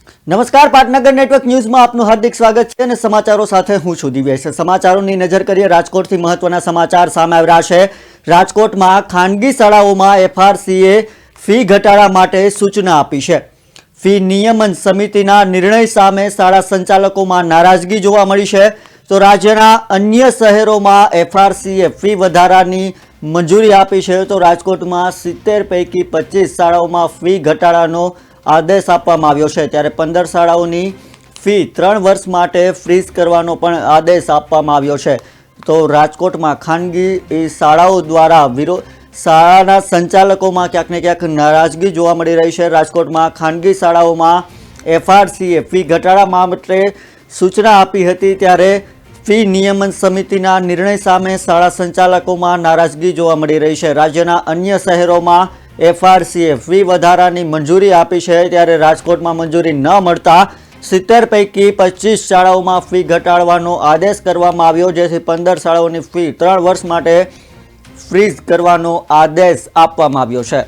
નમસ્કાર, પાટનગર નેટવર્ક ન્યૂઝમાં આપનું હાર્દિક સ્વાગત છે અને સમાચારો સાથે હું છું દિવ્યેશ। સમાચારોની નજર કરીએ। રાજકોટથી મહત્વના સમાચાર સામે આવ્યા છે। રાજકોટમાં ખાનગી શાળાઓમાં એફઆરસીએ ફી ઘટાડા માટે સૂચના આપી છે। ફી નિયમન સમિતિના નિર્ણય સામે શાળા સંચાલકોમાં નારાજગી જોવા મળી છે। તો રાજ્યના અન્ય શહેરોમાં એફઆરસીએ ફી વધારાની મંજૂરી આપી છે। તો રાજકોટમાં 70 પૈકી 25 શાળાઓમાં ફી ઘટાડાનો આદેશ આપવામાં આવ્યો છે। ત્યારે 15 શાળાઓની ફી 3 વર્ષ માટે ફ્રીઝ કરવાનો પણ આદેશ આપવામાં આવ્યો છે। તો રાજકોટમાં ખાનગી શાળાઓ દ્વારા શાળાના સંચાલકોમાં ક્યાંક ને ક્યાંક નારાજગી જોવા મળી રહી છે। રાજકોટમાં ખાનગી શાળાઓમાં એફઆરસીએ ફી ઘટાડા માટે સૂચના આપી હતી, ત્યારે ફી નિયમન સમિતિના નિર્ણય સામે શાળા સંચાલકોમાં નારાજગી જોવા મળી રહી છે। રાજ્યના અન્ય શહેરોમાં એફઆરસીએ ફી વધારાની મંજૂરી આપી છે, ત્યારે રાજકોટમાં મંજૂરી ન મળતા 70 પૈકી 25 શાળાઓમાં ફી ઘટાડવાનો આદેશ કરવામાં આવ્યો, જેથી 15 શાળાઓની ફી 3 વર્ષ માટે ફ્રીઝ કરવાનો આદેશ આપવામાં આવ્યો છે।